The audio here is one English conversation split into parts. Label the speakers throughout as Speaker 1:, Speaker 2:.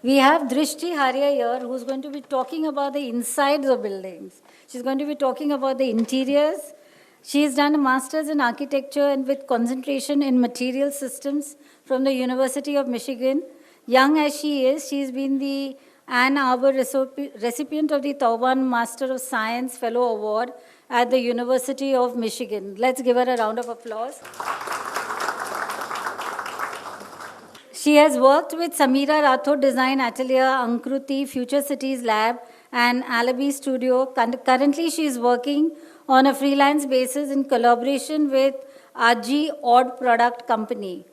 Speaker 1: We have Drishti Haria here, who's going to be talking about the insides of buildings. She's going to be talking about the interiors. She's done a master's in architecture and with concentration in material systems from the University of Michigan. Young as she is, she's been the Ann Arbor recipient of the Tauban Master of Science Fellow Award at the University of Michigan. Let's give her a round of applause. She has worked with Samira Rathod Design Atelier, Ankruti, Future Cities Lab, and Alibi Studio. Currently, she is working on a freelance basis in collaboration with Aji Odd Product Company,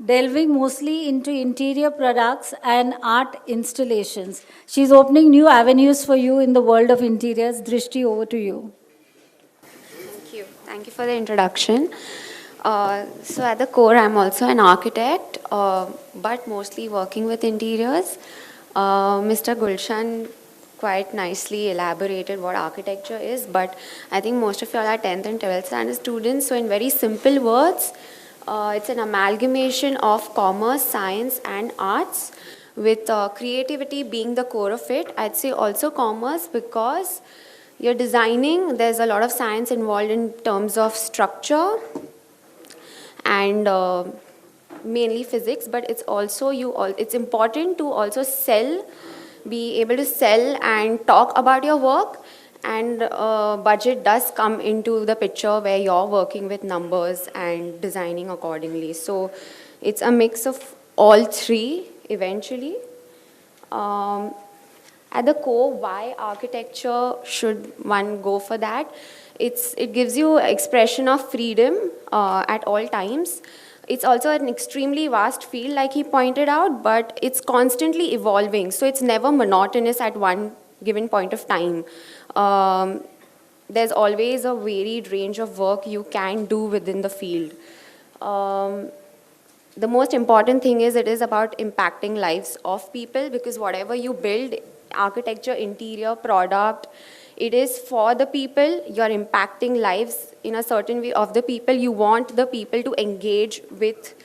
Speaker 1: delving mostly into interior products and art installations. She's opening new avenues for you in the world of interiors. Drishti, over to you.
Speaker 2: Thank you. Thank you for the introduction. So at the core, I'm also an architect, but mostly working with interiors. Mr. Gulshan quite nicely elaborated what architecture is, but I think most of y'all are 10th and 12th standard students. So in very simple words, it's an amalgamation of commerce, science, and arts, with creativity being the core of it. I'd say also commerce because you're designing, there's a lot of science involved in terms of structure and mainly physics, but it's also it's important to also be able to sell and talk about your work, and budget does come into the picture where you're working with numbers and designing accordingly. So it's a mix of all three eventually. At the core, why architecture should one go for that? It gives you expression of freedom at all times. It's also an extremely vast field, like he pointed out, but it's constantly evolving. So it's never monotonous at one given point of time. There's always a varied range of work you can do within the field. The most important thing is it is about impacting lives of people, because whatever you build, architecture, interior, product, it is for the people. You're impacting lives in a certain way of the people. You want the people to engage with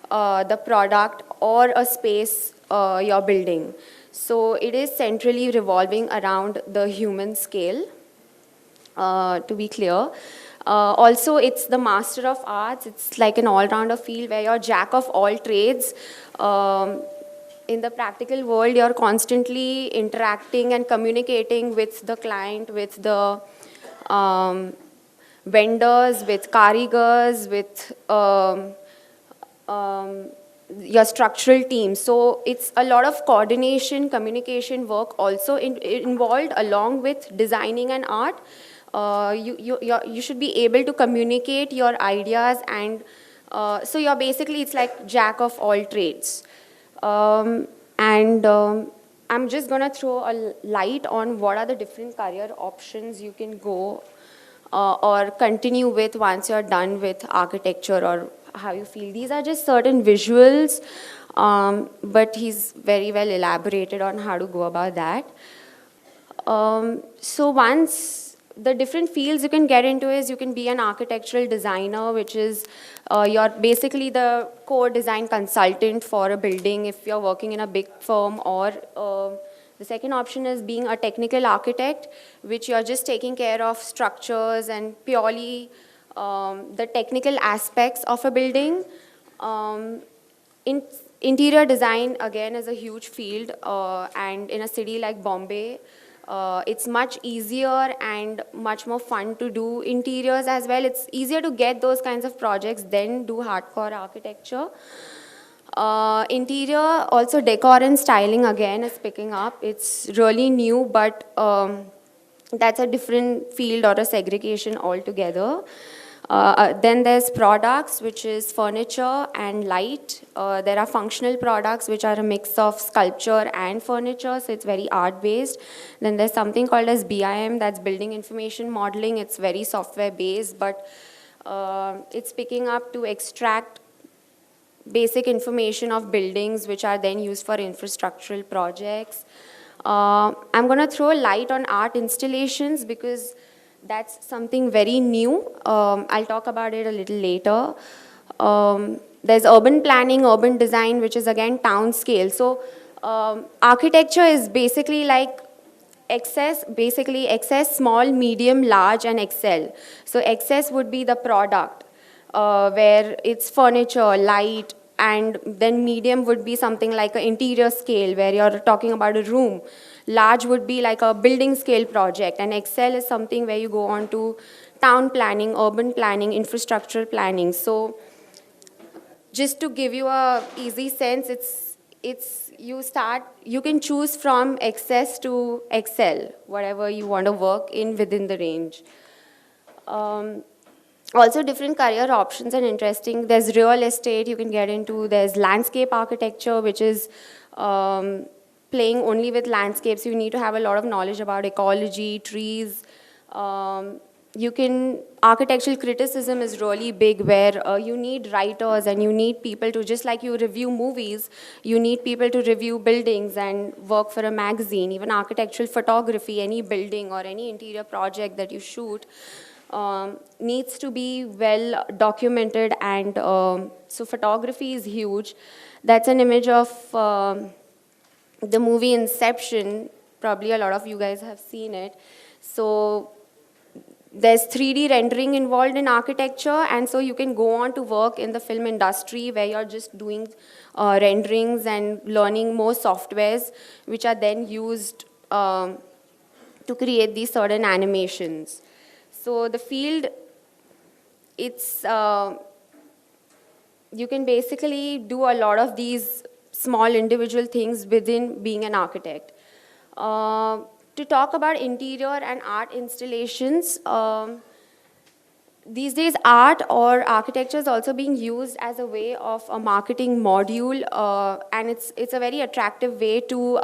Speaker 2: the product or a space you're building. So it is centrally revolving around the human scale, to be clear. Also, it's the master of arts. It's like an all-rounder field where you're jack of all trades. In the practical world, you're constantly interacting and communicating with the client, with the vendors, with karigars, with your structural team. So it's a lot of coordination, communication work also involved along with designing and art. You should be able to communicate your ideas, and so you're basically, it's like jack of all trades. I'm just going to throw a light on what are the different career options you can go or continue with once you're done with architecture, or how you feel. These are just certain visuals, but he's very well elaborated on how to go about that. So once the different fields you can get into is, you can be an architectural designer, which is you're basically the core design consultant for a building if you're working in a big firm, or the second option is being a technical architect, which you're just taking care of structures and purely the technical aspects of a building. Interior design, again, is a huge field, and in a city like Bombay, it's much easier and much more fun to do interiors as well. It's easier to get those kinds of projects than do hardcore architecture. Interior, also decor and styling, again, is picking up. It's really new, but that's a different field or a segregation altogether. Then there's products, which is furniture and light. There are functional products, which are a mix of sculpture and furniture, so it's very art-based. Then there's something called as BIM, that's building information modeling. It's very software-based, but it's picking up to extract basic information of buildings, which are then used for infrastructural projects. I'm going to throw light on art installations because that's something very new. I'll talk about it a little later. There's urban planning, urban design, which is again town scale. So Architecture is basically like excess, small, medium, large, and excel. So excess would be the product, where it's furniture, light, and then medium would be something like an interior scale, where you're talking about a room. Large would be like a building scale project, and excel is something where you go on to town planning, urban planning, infrastructural planning. So just to give you a easy sense, you can choose from excess to excel, whatever you want to work in within the range. Um, Also different career options and interesting. There's real estate you can get into. There's landscape architecture, which is playing only with landscapes. You need to have a lot of knowledge about ecology, trees. Architectural criticism is really big, where you need writers and you need people to, just like you review movies, you need people to review buildings and work for a magazine. Even architectural photography, any building or any interior project that you shoot, needs to be well documented, and so photography is huge. That's an image of the movie Inception. Probably a lot of you guys have seen it. So there's 3D rendering involved in architecture, and so you can go on to work in the film industry where you're just doing renderings and learning more softwares, which are then used to create these certain animations. So the field, you can basically do a lot of these small individual things within being an architect. To talk about interior and art installations, these days art or architecture is also being used as a way of a marketing module, and it's a very attractive way to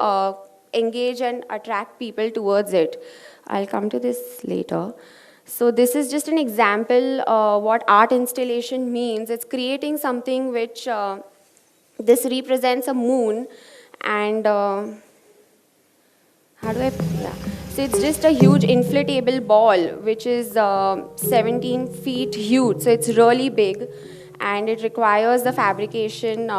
Speaker 2: engage and attract people towards it. I'll come to this later. So this is just an example what art installation means. It's creating something which, this represents a moon, and how do I, yeah. So it's just a huge inflatable ball, which is 17 feet huge. So it's really big, and it requires the fabrication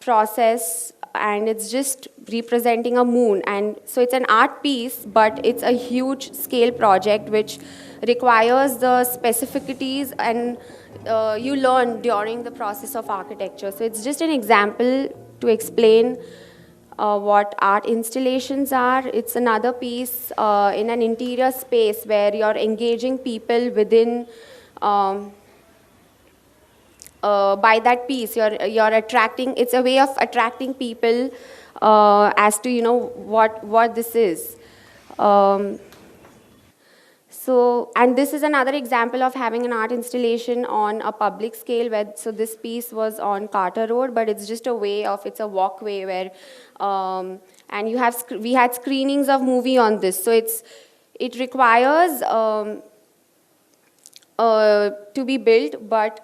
Speaker 2: process, and it's just representing a moon. And so it's an art piece, but it's a huge scale project which requires the specificities, and you learn during the process of architecture. So it's just an example to explain what art installations are. It's another piece in an interior space where you're engaging people within, by that piece, you're attracting. It's a way of attracting people as to what this is. And this is another example of having an art installation on a public scale. So this piece was on Carter Road, but it's just a way of, it's a walkway where, and we had screenings of movie on this. So it requires to be built, but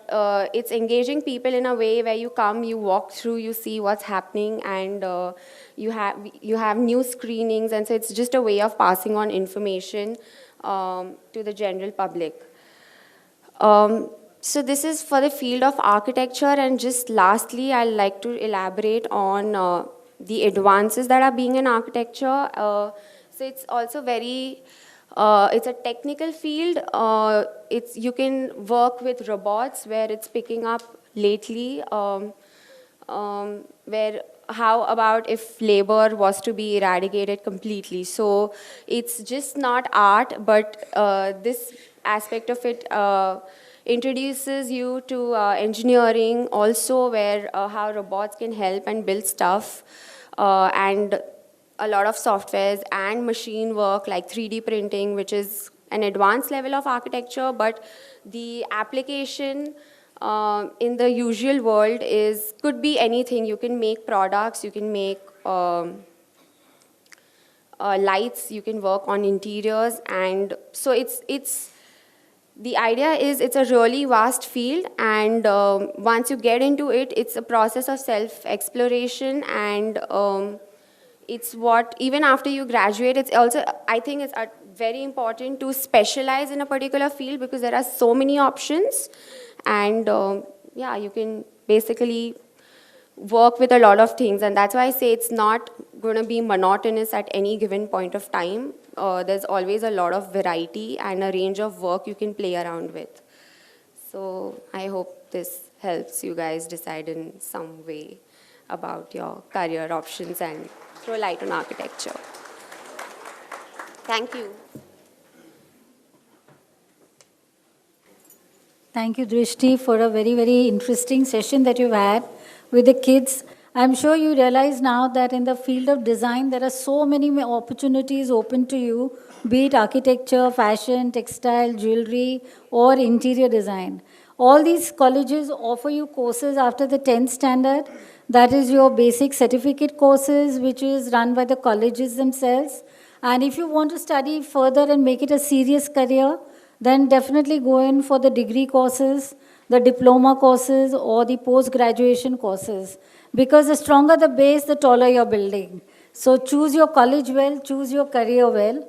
Speaker 2: it's engaging people in a way where you come, you walk through, you see what's happening, and you have new screenings, and so it's just a way of passing on information to the general public. So this is for the field of architecture, and just lastly, I'd like to elaborate on the advances that are being in architecture. So it's also very, it's a technical field. You can work with robots, where it's picking up lately, where how about if labor was to be eradicated completely? So it's just not art, but this aspect of it introduces you to engineering also, where how robots can help and build stuff, and a lot of softwares and machine work like 3D printing, which is an advanced level of architecture, but the application in the usual world could be anything. You can make products, you can make lights, you can work on interiors, and so the idea is it's a really vast field, and once you get into it, it's a process of self-exploration, and it's what, even after you graduate, it's also, I think it's very important to specialize in a particular field, because there are so many options. And yeah, you can basically work with a lot of things, and that's why I say it's not going to be monotonous at any given point of time. There's always a lot of variety and a range of work you can play around with. So I hope this helps you guys decide in some way about your career options and throw light on architecture. Thank you.
Speaker 1: Thank you, Drishti, for a very, very interesting session that you've had with the kids. I'm sure you realize now that in the field of design, there are so many opportunities open to you, be it architecture, fashion, textile, jewelry, or interior design. All these colleges offer you courses after the 10th standard. That is your basic certificate courses, which is run by the colleges themselves. And if you want to study further and make it a serious career, then definitely go in for the degree courses, the diploma courses, or the post-graduation courses. Because the stronger the base, the taller you're building. So choose your college well, choose your career well.